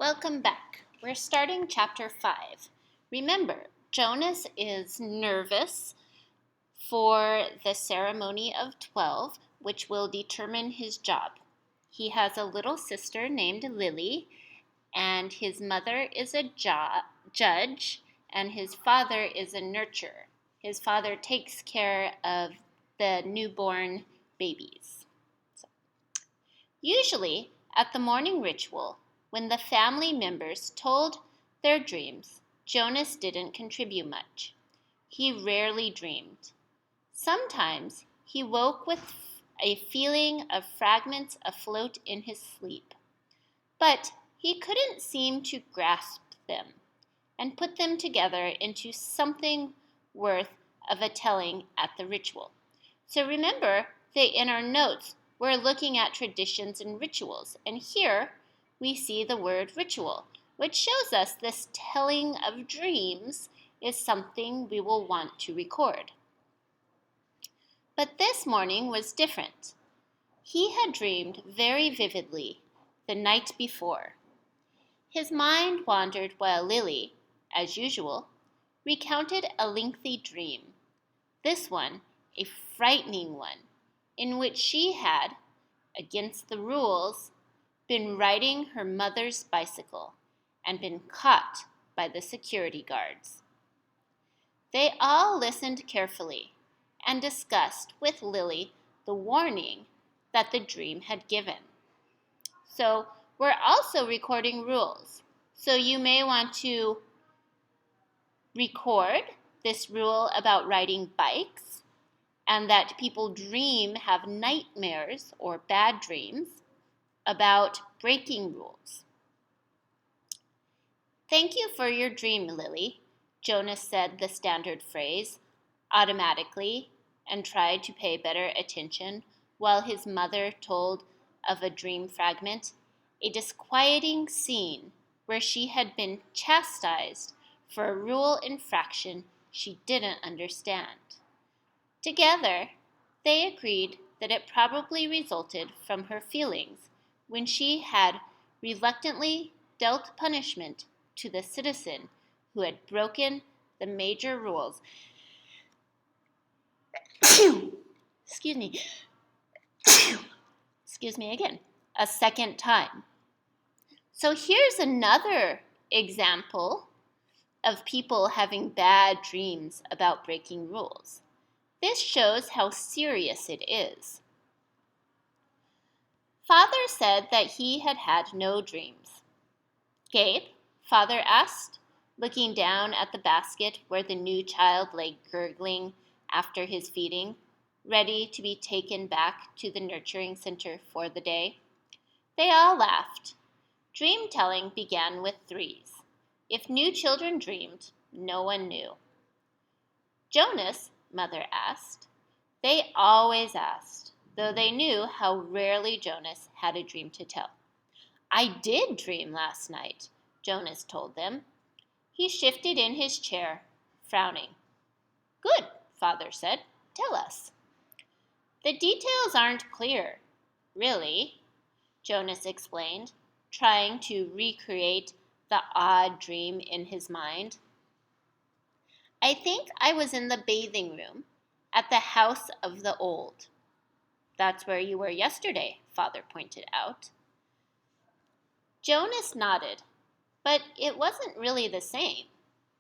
Welcome back. We're starting chapter 5. Remember, Jonas is nervous for the ceremony of 12, which will determine his job. He has a little sister named Lily, and his mother is a judge, and his father is a nurturer. His father takes care of the newborn babies. Usually, at the morning ritual, when the family members told their dreams, Jonas didn't contribute much. He rarely dreamed. Sometimes he woke with a feeling of fragments afloat in his sleep, but he couldn't seem to grasp them and put them together into something worth of a telling at the ritual. So remember that in our notes, we're looking at traditions and rituals, and here we see the word ritual, which shows us this telling of dreams is something we will want to record. But this morning was different. He had dreamed very vividly the night before. His mind wandered while Lily, as usual, recounted a lengthy dream. This one, a frightening one, in which she had, against the rules, been riding her mother's bicycle and been caught by the security guards. They all listened carefully and discussed with Lily the warning that the dream had given. So we're also recording rules. So you may want to record this rule about riding bikes and that people have nightmares or bad dreams about breaking rules. Thank you for your dream, Lily, Jonas said the standard phrase automatically and tried to pay better attention while his mother told of a dream fragment, a disquieting scene where she had been chastised for a rule infraction she didn't understand. Together, they agreed that it probably resulted from her feelings when she had reluctantly dealt punishment to the citizen who had broken the major rules. Excuse me. Excuse me again. A second time. So here's another example of people having bad dreams about breaking rules. This shows how serious it is. Father said that he had had no dreams. Gabe, Father asked, looking down at the basket where the new child lay gurgling after his feeding, ready to be taken back to the nurturing center for the day. They all laughed. Dream telling began with threes. If new children dreamed, no one knew. Jonas, Mother asked. They always asked, though they knew how rarely Jonas had a dream to tell. I did dream last night, Jonas told them. He shifted in his chair, frowning. Good, Father said. Tell us. The details aren't clear, really, Jonas explained, trying to recreate the odd dream in his mind. I think I was in the bathing room at the house of the old. That's where you were yesterday, Father pointed out. Jonas nodded, but it wasn't really the same.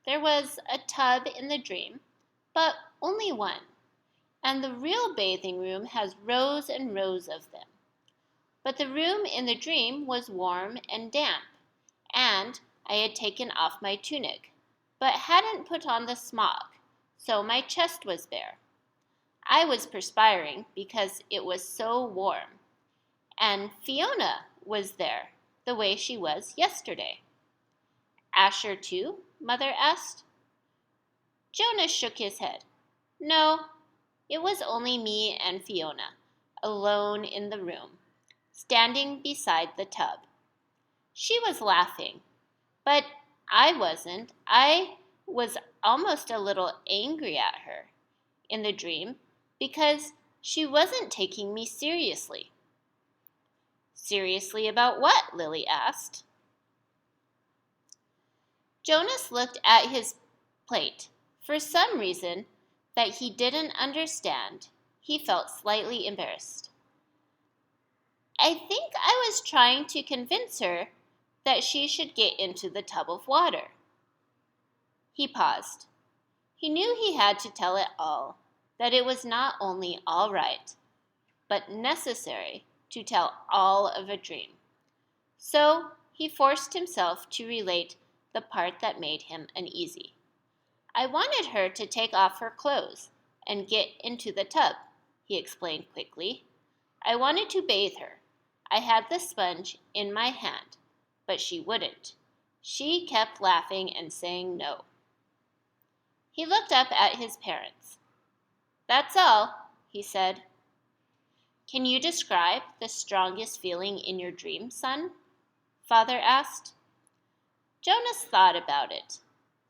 There was a tub in the dream, but only one, and the real bathing room has rows and rows of them. But the room in the dream was warm and damp, and I had taken off my tunic, but hadn't put on the smock, so my chest was bare. I was perspiring because it was so warm, and Fiona was there, the way she was yesterday. Asher too? Mother asked. Jonas shook his head. No, it was only me and Fiona, alone in the room, standing beside the tub. She was laughing, but I wasn't. I was almost a little angry at her in the dream because she wasn't taking me seriously. Seriously about what? Lily asked. Jonas looked at his plate. For some reason that he didn't understand, he felt slightly embarrassed. I think I was trying to convince her that she should get into the tub of water. He paused. He knew he had to tell it all, that it was not only all right, but necessary to tell all of a dream. So he forced himself to relate the part that made him uneasy. I wanted her to take off her clothes and get into the tub, he explained quickly. I wanted to bathe her. I had the sponge in my hand, but she wouldn't. She kept laughing and saying no. He looked up at his parents. That's all, he said. Can you describe the strongest feeling in your dream, son? Father asked. Jonas thought about it.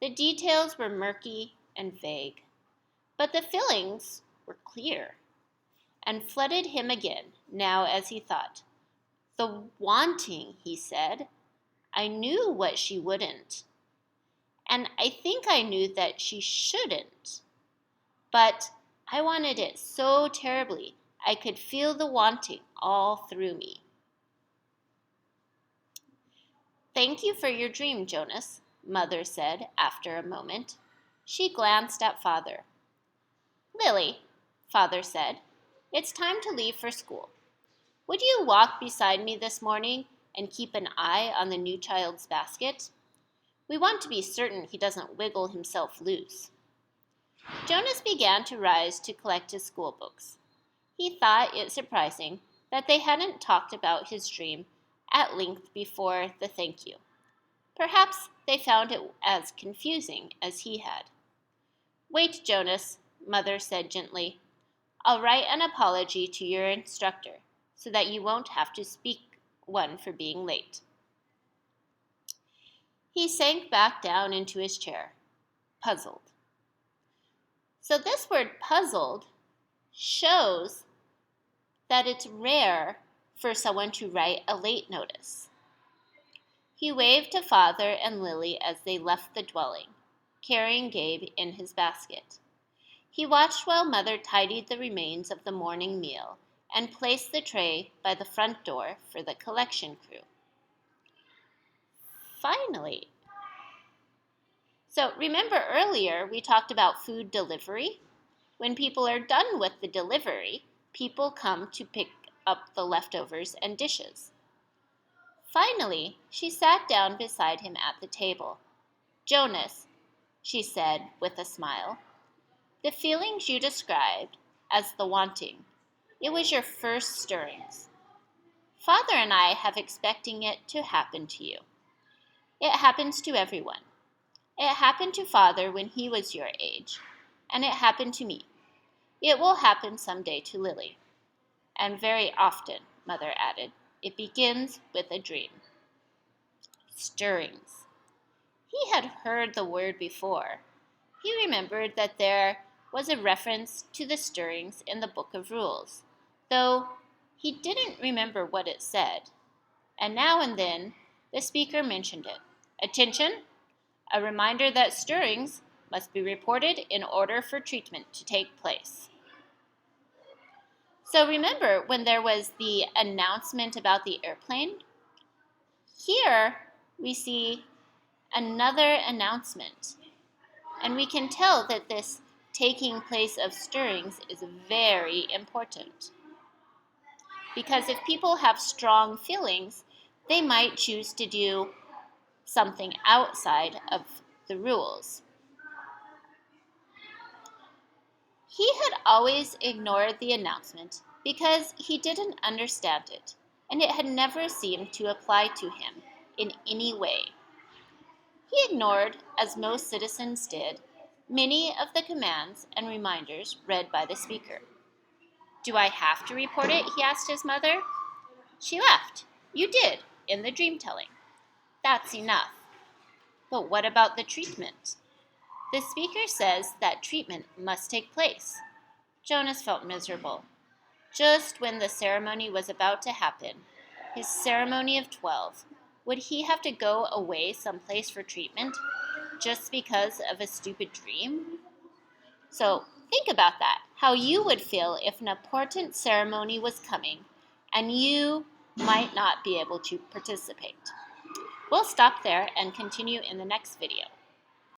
The details were murky and vague, but the feelings were clear and flooded him again now as he thought. The wanting, he said. I knew what she wouldn't. And I think I knew that she shouldn't. But I wanted it so terribly, I could feel the wanting all through me. Thank you for your dream, Jonas, Mother said after a moment. She glanced at Father. Lily, Father said, it's time to leave for school. Would you walk beside me this morning and keep an eye on the new child's basket? We want to be certain he doesn't wiggle himself loose. Jonas began to rise to collect his school books. He thought it surprising that they hadn't talked about his dream at length before the thank you. Perhaps they found it as confusing as he had. Wait, Jonas, Mother said gently. I'll write an apology to your instructor so that you won't have to speak one for being late. He sank back down into his chair, puzzled. So this word puzzled shows that it's rare for someone to write a late notice. He waved to Father and Lily as they left the dwelling, carrying Gabe in his basket. He watched while Mother tidied the remains of the morning meal and placed the tray by the front door for the collection crew. Finally. So remember earlier we talked about food delivery? When people are done with the delivery, people come to pick up the leftovers and dishes. Finally, she sat down beside him at the table. Jonas, she said with a smile, the feelings you described as the wanting, it was your first stirrings. Father and I have expecting it to happen to you. It happens to everyone. It happened to Father when he was your age, and it happened to me. It will happen someday to Lily. And very often, Mother added, it begins with a dream. Stirrings. He had heard the word before. He remembered that there was a reference to the stirrings in the Book of Rules, though he didn't remember what it said. And now and then, the speaker mentioned it. Attention! A reminder that stirrings must be reported in order for treatment to take place. So remember when there was the announcement about the airplane? Here we see another announcement. And we can tell that this taking place of stirrings is very important. Because if people have strong feelings, they might choose to do something outside of the rules. He had always ignored the announcement because he didn't understand it, and it had never seemed to apply to him in any way. He ignored, as most citizens did, many of the commands and reminders read by the speaker. Do I have to report it? He asked his mother. She laughed. You did, in the dream telling. That's enough. But what about the treatment? The speaker says that treatment must take place. Jonas felt miserable. Just when the ceremony was about to happen, his ceremony of 12, would he have to go away someplace for treatment? just because of a stupid dream? So think about that, how you would feel if an important ceremony was coming and you might not be able to participate. We'll stop there and continue in the next video.